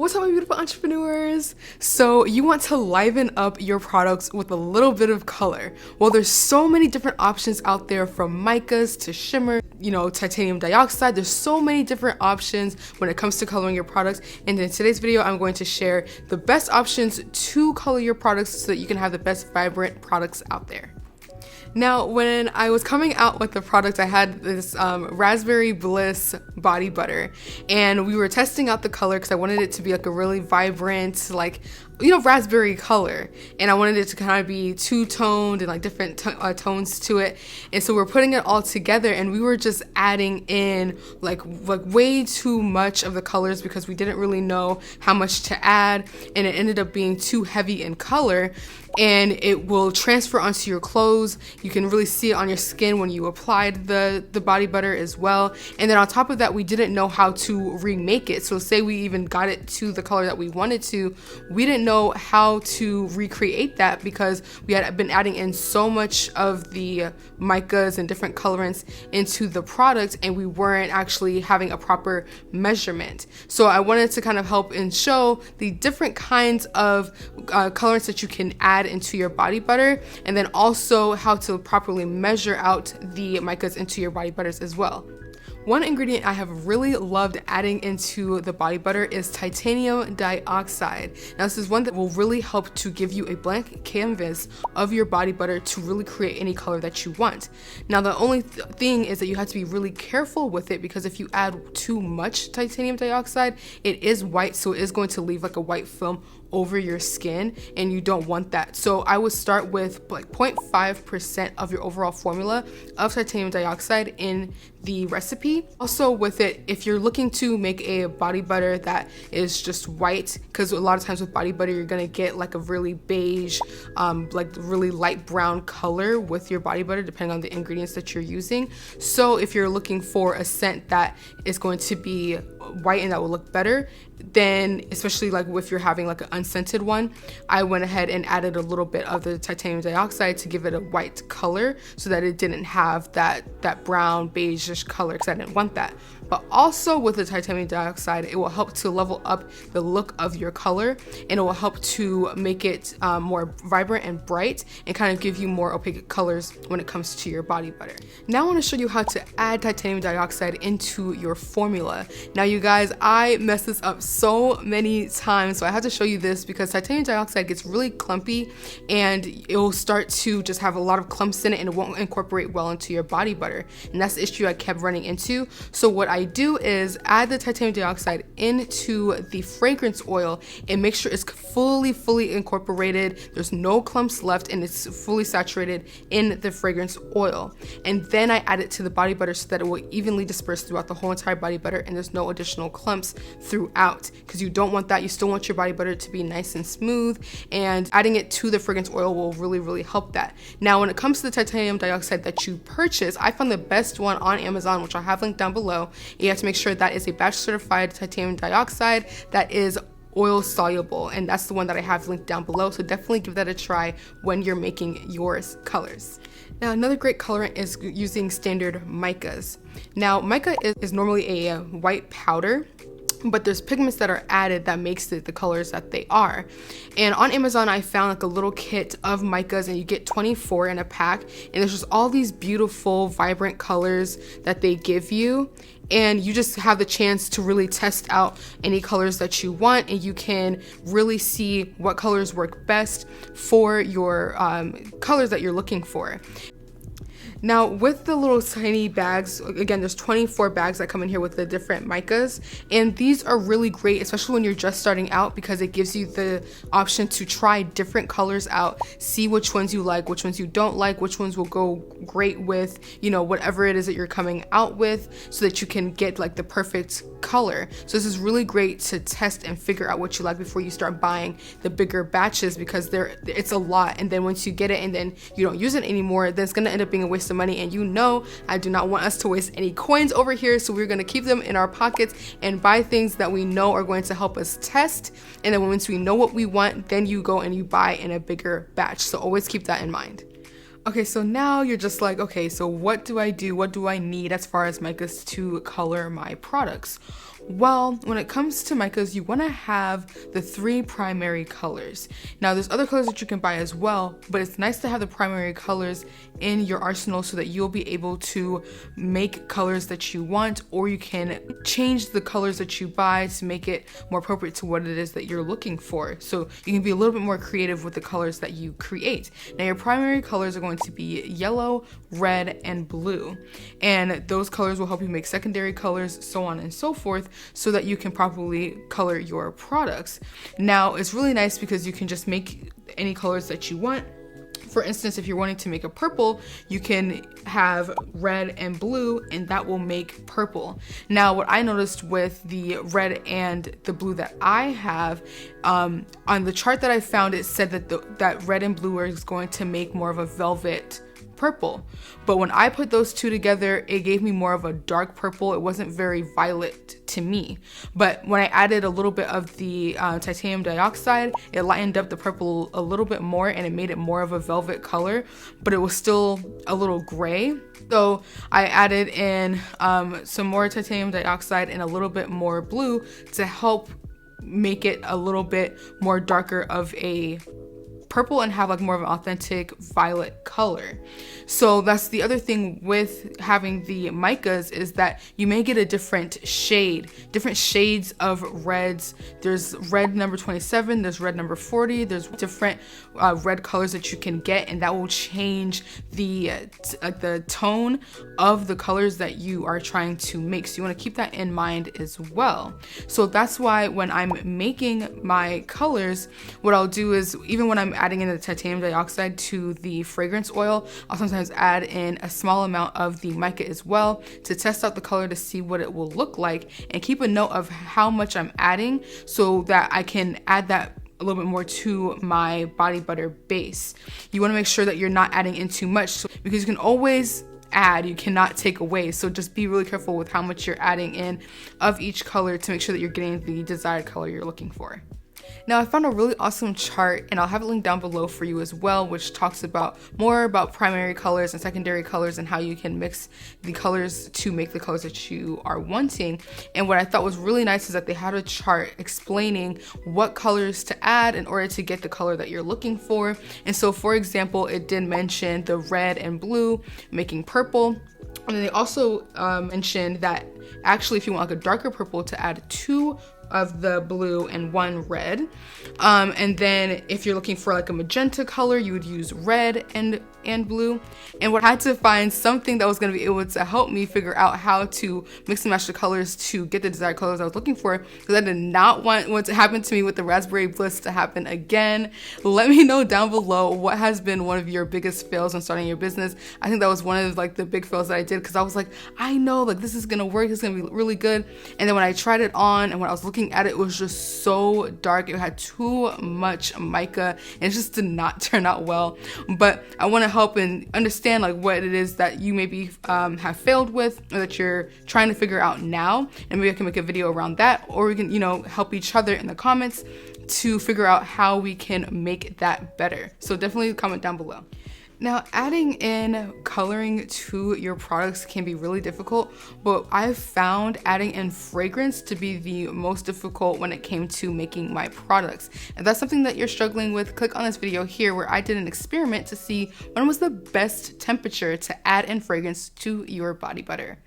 What's up, my beautiful entrepreneurs? So you want to liven up your products with a little bit of color. Well, there's so many different options out there, from micas to shimmer, titanium dioxide. There's so many different options when it comes to coloring your products. And in today's video, I'm going to share the best options to color your products so that you can have the best vibrant products out there. Now, when I was coming out with the product, I had this Raspberry Bliss body butter, and we were testing out the color because I wanted it to be like a really vibrant, raspberry color, and I wanted it to kind of be two-toned and like different tones to it. And so we're putting it all together, and we were just adding in like way too much of the colors because we didn't really know how much to add, and it ended up being too heavy in color, and it will transfer onto your clothes. You can really see it on your skin when you applied the body butter as well. And then on top of that, we didn't know how to remake it. So say we even got it to the color that we wanted to, we didn't know how to recreate that because we had been adding in so much of the micas and different colorants into the product, and we weren't actually having a proper measurement. So I wanted to kind of help and show the different kinds of colorants that you can add into your body butter, and then also how to properly measure out the micas into your body butters as well. One ingredient I have really loved adding into the body butter is titanium dioxide. Now, this is one that will really help to give you a blank canvas of your body butter to really create any color that you want. Now, the only thing is that you have to be really careful with it, because if you add too much titanium dioxide, it is white, so it is going to leave like a white film over your skin, and you don't want that. So I would start with like 0.5% of your overall formula of titanium dioxide in the recipe. Also with it, if you're looking to make a body butter that is just white, because a lot of times with body butter you're gonna get like a really beige, like really light brown color with your body butter depending on the ingredients that you're using. So if you're looking for a scent that is going to be white and that will look better, then especially like if you're having like an unscented one, I went ahead and added a little bit of the titanium dioxide to give it a white color so that it didn't have that brown beige-ish color, because I didn't want that. But also with the titanium dioxide, it will help to level up the look of your color, and it will help to make it more vibrant and bright and kind of give you more opaque colors when it comes to your body butter. Now I want to show you how to add titanium dioxide into your formula. Now you guys, I messed this up so many times, so I had to show you this because titanium dioxide gets really clumpy and it will start to just have a lot of clumps in it, and it won't incorporate well into your body butter, and that's the issue I kept running into. So what I do is add the titanium dioxide into the fragrance oil and make sure it's fully incorporated, there's no clumps left, and it's fully saturated in the fragrance oil. And then I add it to the body butter so that it will evenly disperse throughout the whole entire body butter, and there's no additional clumps throughout, because you don't want that. You still want your body butter to be nice and smooth, and adding it to the fragrance oil will really help that. Now when it comes to the titanium dioxide that you purchase, I found the best one on Amazon, which I'll have linked down below. You have to make sure that is a batch certified titanium dioxide that is oil soluble, and that's the one that I have linked down below, so definitely give that a try when you're making your colors. Now another great colorant is using standard micas. Now mica is normally a white powder, but there's pigments that are added that makes it the colors that they are. And on Amazon I found like a little kit of micas, and you get 24 in a pack, and there's just all these beautiful vibrant colors that they give you, and you just have the chance to really test out any colors that you want, and you can really see what colors work best for your colors that you're looking for. Now with the little tiny bags, again, there's 24 bags that come in here with the different micas, and these are really great, especially when you're just starting out, because it gives you the option to try different colors out, see which ones you like, which ones you don't like, which ones will go great with, whatever it is that you're coming out with, so that you can get like the perfect color. So this is really great to test and figure out what you like before you start buying the bigger batches, because it's a lot, and then once you get it and then you don't use it anymore, then it's gonna end up being a waste of money, and I do not want us to waste any coins over here, so we're going to keep them in our pockets and buy things that we know are going to help us test, and then once we know what we want, then you go and you buy in a bigger batch. So always keep that in mind. Okay, so now you're just like, okay, so what do I do? What do I need as far as micas to color my products? Well, when it comes to micas, you want to have the 3 primary colors. Now, there's other colors that you can buy as well, but it's nice to have the primary colors in your arsenal so that you'll be able to make colors that you want, or you can change the colors that you buy to make it more appropriate to what it is that you're looking for. So you can be a little bit more creative with the colors that you create. Now, your primary colors are going to be yellow, red, and blue. And those colors will help you make secondary colors, so on and so forth, so that you can properly color your products. Now, it's really nice because you can just make any colors that you want. For instance, if you're wanting to make a purple, you can have red and blue, and that will make purple. Now, what I noticed with the red and the blue that I have, on the chart that I found, it said that that red and blue is going to make more of a velvet purple. But when I put those two together, it gave me more of a dark purple. It wasn't very violet to me. But when I added a little bit of the titanium dioxide, it lightened up the purple a little bit more, and it made it more of a velvet color, but it was still a little gray. So I added in some more titanium dioxide and a little bit more blue to help make it a little bit more darker of a purple and have like more of an authentic violet color. So that's the other thing with having the micas, is that you may get a different shades of reds. There's red number 27, there's red number 40, there's different red colors that you can get, and that will change the tone of the colors that you are trying to make. So you want to keep that in mind as well. So that's why when I'm making my colors, what I'll do is, even when I'm adding in the titanium dioxide to the fragrance oil, I'll sometimes add in a small amount of the mica as well to test out the color to see what it will look like, and keep a note of how much I'm adding so that I can add that a little bit more to my body butter base. You want to make sure that you're not adding in too much, because you can always add, you cannot take away. So just be really careful with how much you're adding in of each color to make sure that you're getting the desired color you're looking for. Now, I found a really awesome chart, and I'll have it linked down below for you as well, which talks about more about primary colors and secondary colors and how you can mix the colors to make the colors that you are wanting. And what I thought was really nice is that they had a chart explaining what colors to add in order to get the color that you're looking for. And so, for example, it did mention the red and blue making purple. And then they also mentioned that actually, if you want like a darker purple, to add 2 of the blue and 1 red. And then if you're looking for like a magenta color, you would use red and blue. And what I had to find something that was going to be able to help me figure out how to mix and match the colors to get the desired colors I was looking for, because I did not want what happened to me with the raspberry bliss to happen again. Let me know down below what has been one of your biggest fails when starting your business. I think that was one of like the big fails that I did, because I was like, I know like this is gonna work, it's gonna be really good. And then when I tried it on and when I was looking at it, it was just so dark. It had too much mica and it just did not turn out well. But I want to help and understand like what it is that you maybe have failed with, or that you're trying to figure out now, and maybe I can make a video around that, or we can, you know, help each other in the comments to figure out how we can make that better. So definitely comment down below. Now, adding in coloring to your products can be really difficult, but I've found adding in fragrance to be the most difficult when it came to making my products. If that's something that you're struggling with, click on this video here where I did an experiment to see when was the best temperature to add in fragrance to your body butter.